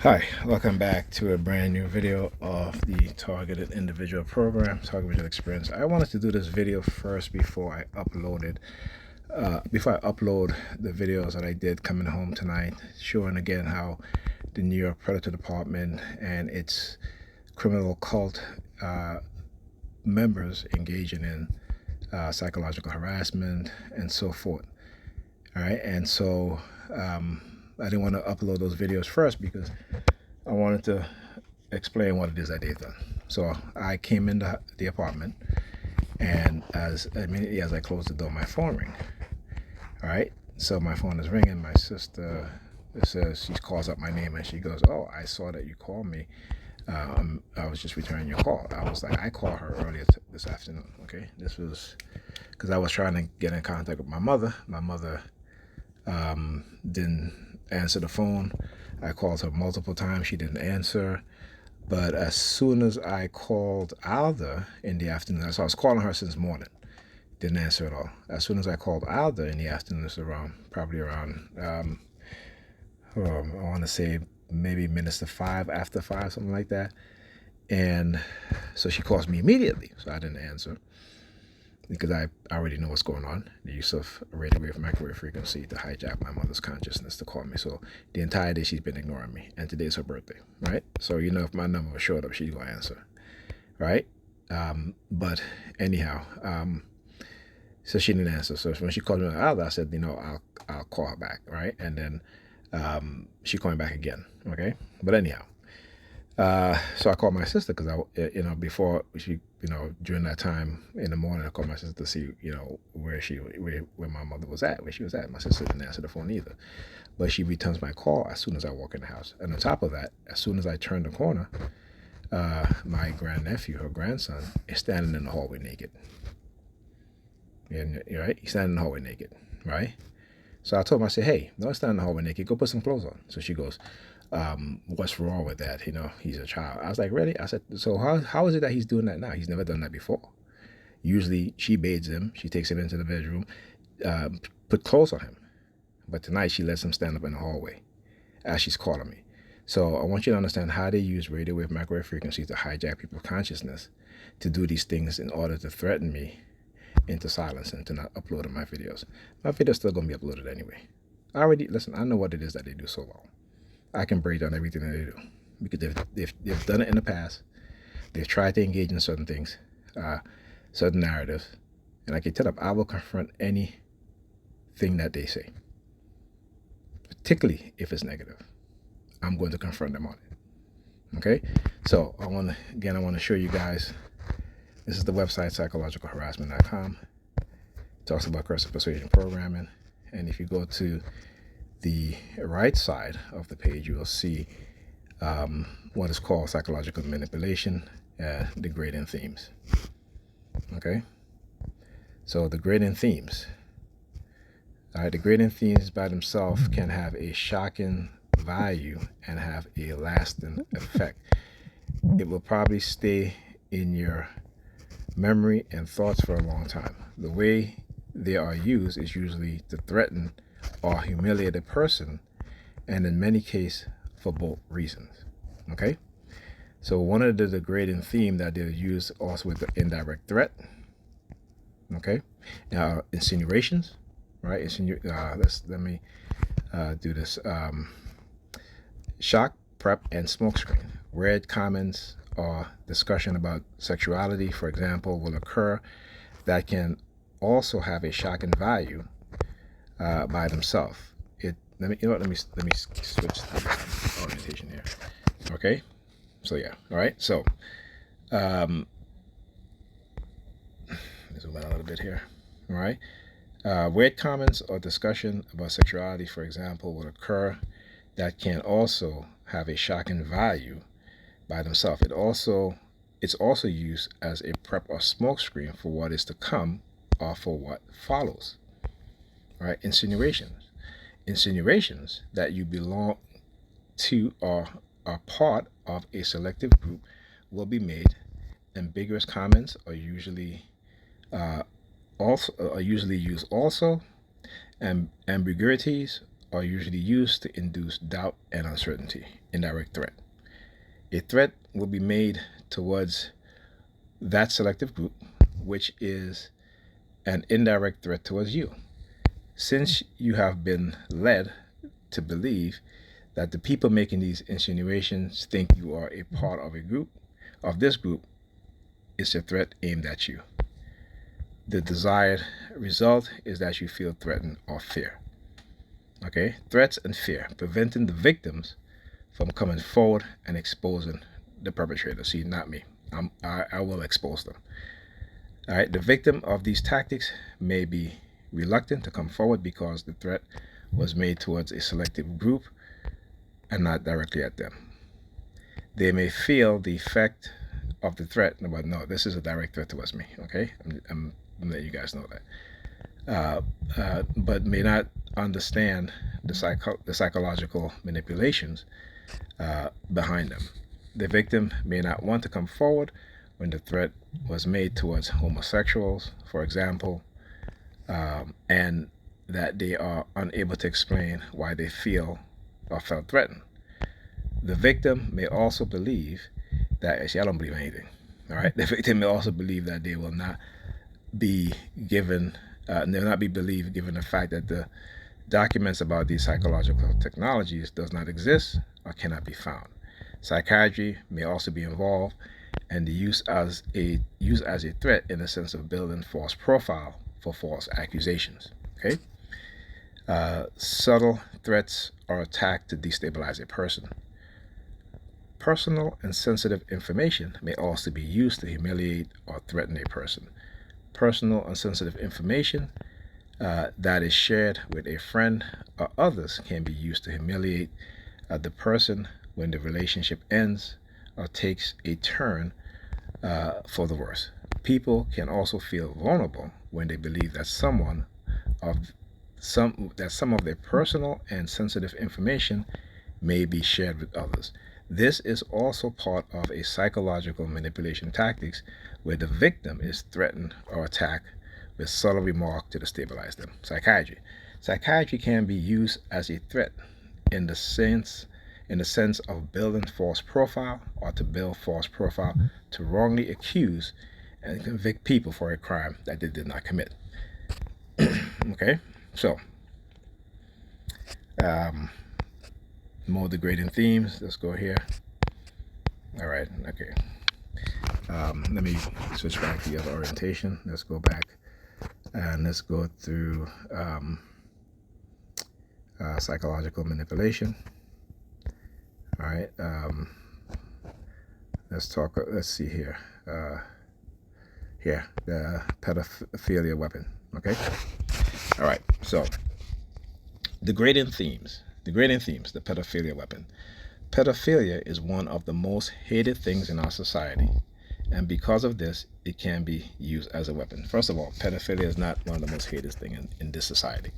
Hi, welcome back to a brand new video of the Targeted Individual Program, Targeted Individual Experience. I wanted to do this video first before I upload the videos that I did coming home tonight, showing again how the New York Predator Department and its criminal cult members engaging in psychological harassment and so forth. All right, and so I didn't want to upload those videos first because I wanted to explain what it is that they've done. So I came into the apartment, and immediately as I closed the door, my phone rang. All right, so my phone is ringing. My sister says, she calls up my name and she goes, "Oh, I saw that you called me. I was just returning your call." I was like, I called her earlier this afternoon. Okay, this was because I was trying to get in contact with my mother. My mother didn't answer the phone. I called her multiple times. She didn't answer. But as soon as I called Alda in the afternoon, so I was calling her since morning, didn't answer at all. As soon as I called Alda in the afternoon, it's probably around, I want to say maybe minutes to 5, after 5, something like that. And so she calls me immediately. So I didn't answer, because I already know what's going on. The use of radio wave microwave frequency to hijack my mother's consciousness to call me. So the entire day she's been ignoring me, and today's her birthday, right? So if my number showed up, she's gonna answer, right? But anyhow, so she didn't answer. So when she called me out, I said, I'll call her back, right? And then she called me back again, okay? But anyhow, so I called my sister because before she, during that time in the morning, I called my sister to see, where my mother was at, where she was at. My sister didn't answer the phone either, but she returns my call as soon as I walk in the house. And on top of that, as soon as I turn the corner, my grandnephew, her grandson, is standing in the hallway naked. And right, he's standing in the hallway naked, right? So I told him, I said, "Hey, don't stand in the hallway naked. Go put some clothes on." So she goes, "What's wrong with that? He's a child." I was like, "Really?" I said, "So how is it that he's doing that now? He's never done that before. Usually she bathes him, she takes him into the bedroom, put clothes on him. But tonight she lets him stand up in the hallway as she's calling me." So I want you to understand how they use radio wave microwave frequency to hijack people's consciousness to do these things in order to threaten me into silence and to not upload my videos. My video's still going to be uploaded anyway. I know what it is that they do so well. I can break down everything that they do because they've done it in the past. They've tried to engage in certain things, certain narratives, and I can tell them I will confront anything that they say, particularly if it's negative. I'm going to confront them on it. Okay, so I want to show you guys. This is the website psychologicalharassment.com. It talks about cursive persuasion programming, and if you go to the right side of the page, you will see what is called psychological manipulation, degrading themes. Okay, so degrading themes. Degrading themes by themselves can have a shocking value and have a lasting effect. It will probably stay in your memory and thoughts for a long time. The way they are used is usually to threaten or humiliate a person, and in many cases for both reasons. Okay, so one of the degrading theme that they use also with the indirect threat. Okay, insinuations, right? Let me do this. Shock, prep, and smokescreen. Red comments or discussion about sexuality, for example, will occur that can also have a shocking value by themselves. Let me switch the orientation here. Okay, so yeah, all right. So zoom out a little bit here. All right, weird comments or discussion about sexuality, for example, will occur that can also have a shocking value by themselves. It's also used as a prep or smokescreen for what is to come or for what follows. Right? Insinuations that you belong to or are part of a selective group will be made. Ambiguous comments are usually used also, and ambiguities are usually used to induce doubt and uncertainty. Indirect threat. A threat will be made towards that selective group, which is an indirect threat towards you. Since you have been led to believe that the people making these insinuations think you are a part of a group, of this group, it's a threat aimed at you. The desired result is that you feel threatened or fear. Okay? Threats and fear, preventing the victims from coming forward and exposing the perpetrator. See, not me. I will expose them. All right? The victim of these tactics may be reluctant to come forward because the threat was made towards a selective group and not directly at them. They may feel the effect of the threat, but no, this is a direct threat towards me. Okay? I'm letting you guys know that. But may not understand the psychological manipulations behind them. The victim may not want to come forward when the threat was made towards homosexuals, for example, and that they are unable to explain why they feel or felt threatened. The victim may also believe that, actually, I don't believe anything. All right. The victim may also believe that they will not be given, they will not be believed given the fact that the documents about these psychological technologies does not exist or cannot be found. Psychiatry may also be involved, and the use as a threat in the sense of building false profile for false accusations. Okay. Subtle threats are attacked to destabilize a person. Personal and sensitive information may also be used to humiliate or threaten a person. Personal and sensitive information that is shared with a friend or others can be used to humiliate the person when the relationship ends or takes a turn for the worse. People can also feel vulnerable when they believe that some of their personal and sensitive information may be shared with others. This is also part of a psychological manipulation tactics where the victim is threatened or attacked with subtle remark to destabilize them. Psychiatry. Psychiatry can be used as a threat in the sense of building false profile or to build false profile to wrongly accuse and convict people for a crime that they did not commit. Okay, so more degrading themes. Let's go here. All right, okay. Let me switch back to the other orientation. Let's go back and let's go through psychological manipulation. All right. Let's see here. Here, the pedophilia weapon. Okay. All right. So, degrading themes. The pedophilia weapon. Pedophilia is one of the most hated things in our society, and because of this, it can be used as a weapon. First of all, pedophilia is not one of the most hated things in this society.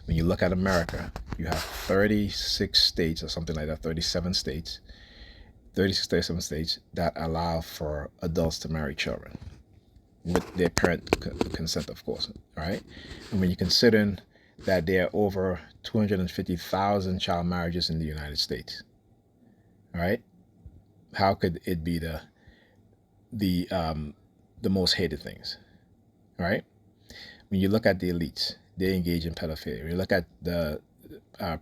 When you look at America, you have 36 states or something like that, 37 states that allow for adults to marry children with their parent consent, of course, right? And when you consider that there are over 250,000 child marriages in the United States, right? How could it be the most hated things, right? When you look at the elites, they engage in pedophilia. When you look at the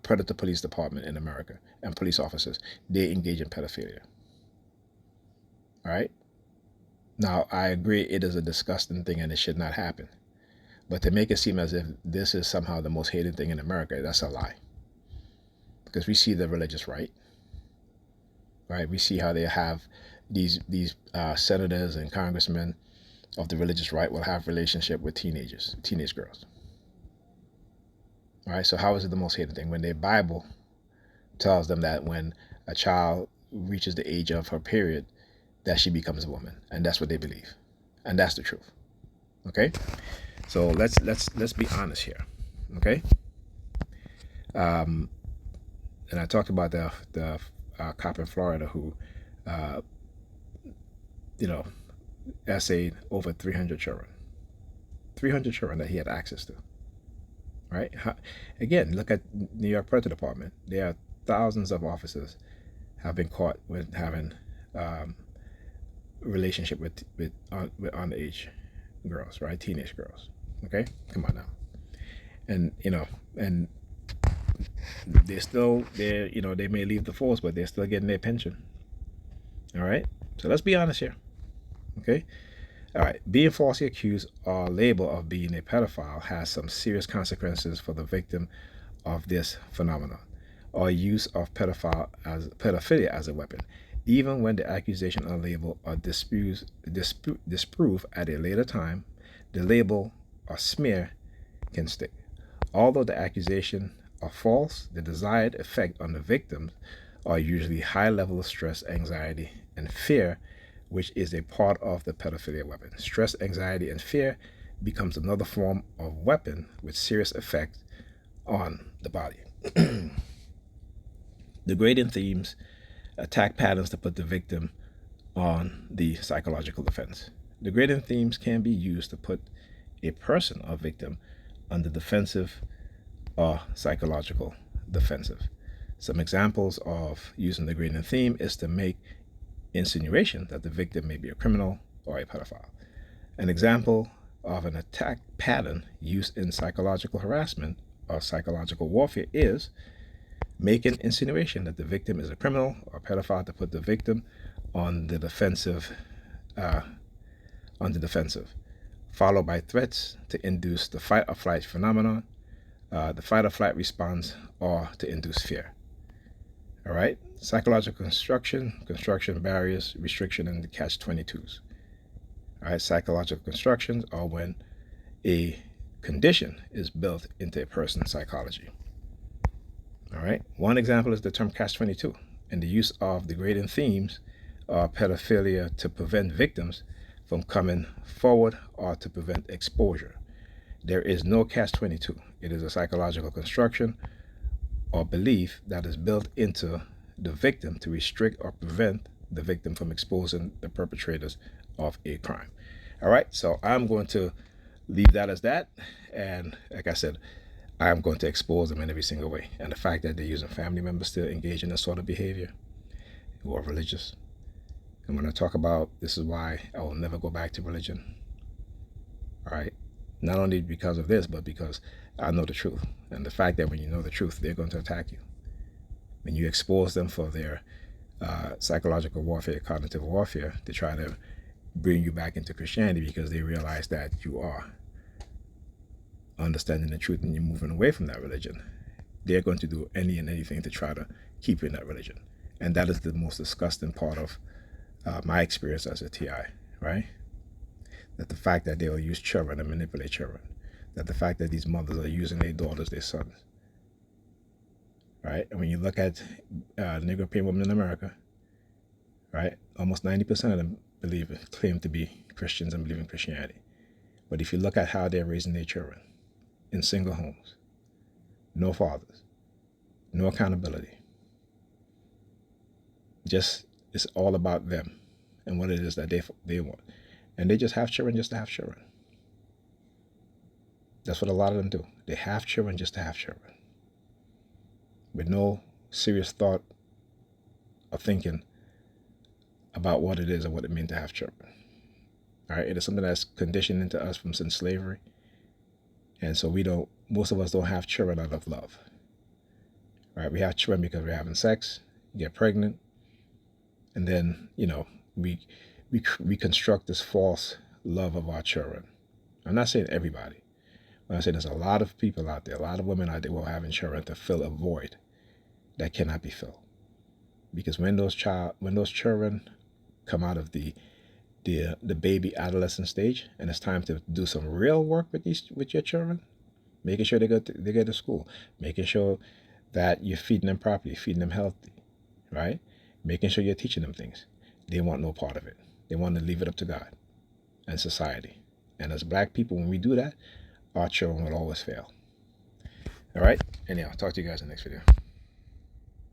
Predator Police Department in America and police officers, they engage in pedophilia. All right? Now, I agree it is a disgusting thing and it should not happen. But to make it seem as if this is somehow the most hated thing in America, that's a lie. Because we see the religious right. Right? We see how they have these senators and congressmen of the religious right will have relationship with teenage girls. All right, so how is it the most hated thing? When their Bible tells them that when a child reaches the age of her period, that she becomes a woman, and that's what they believe, and that's the truth. Okay, so let's be honest here. Okay, and I talked about the cop in Florida who, essayed over 300 children that he had access to. right? Again, look at New York Predator Department. There are thousands of officers have been caught with having relationship with underage girls, right? Teenage girls. Okay, come on now. And and they're still they they may leave the force, but they're still getting their pension. All right, so let's be honest here. Okay, all right. Being falsely accused or labeled of being a pedophile has some serious consequences for the victim of this phenomenon, or use of pedophilia as a weapon, even when the accusation or label are disproved at a later time. The label or smear can stick. Although the accusation are false, the desired effect on the victims are usually high level of stress, anxiety, and fear, which is a part of the pedophilia weapon. Stress, anxiety, and fear becomes another form of weapon with serious effect on the body. Degrading themes attack patterns to put the victim on the psychological defense. Degrading themes can be used to put a person or victim on the defensive or psychological defensive. Some examples of using the degrading theme is to make insinuation that the victim may be a criminal or a pedophile. An example of an attack pattern used in psychological harassment or psychological warfare is making insinuation that the victim is a criminal or a pedophile to put the victim on the defensive, followed by threats to induce the fight or flight phenomenon, the fight or flight response, or to induce fear. All right, psychological construction barriers, restriction, and the catch-22s. All right, psychological constructions are when a condition is built into a person's psychology. All right, one example is the term catch-22 and the use of degrading themes or pedophilia to prevent victims from coming forward or to prevent exposure. There is no catch-22. It is a psychological construction or belief that is built into the victim to restrict or prevent the victim from exposing the perpetrators of a crime. All right, so I'm going to leave that as that. And like I said, I'm going to expose them in every single way. And the fact that they're using family members to engage in this sort of behavior who are religious. And when I talk about this is why I will never go back to religion. All right. Not only because of this, but because I know the truth. And the fact that when you know the truth, they're going to attack you. When you expose them for their psychological warfare, cognitive warfare, to try to bring you back into Christianity because they realize that you are understanding the truth and you're moving away from that religion, they're going to do any and anything to try to keep you in that religion. And that is the most disgusting part of my experience as a TI, right? That the fact that they will use children and manipulate children, that the fact that these mothers are using their daughters, their sons, right? And when you look at Negro European women in America, right, almost 90% of them claim to be Christians and believe in Christianity. But if you look at how they're raising their children in single homes, no fathers, no accountability, just it's all about them and what it is that they want. And they just have children just to have children. That's what a lot of them do. They have children just to have children, with no serious thought or thinking about what it is and what it means to have children. All right, it is something that's conditioned into us from since slavery. And so most of us don't have children out of love. All right, we have children because we're having sex, get pregnant, and then, we construct this false love of our children. I'm not saying everybody. But I'm saying there's a lot of people out there, a lot of women out there who are having children to fill a void that cannot be filled. Because when those children come out of the baby adolescent stage, and it's time to do some real work with your children, making sure they go to school, making sure that you're feeding them properly, feeding them healthy, right? Making sure you're teaching them things. They want no part of it. They want to leave it up to God and society. And as Black people, when we do that, our children will always fail. All right? Anyhow, talk to you guys in the next video.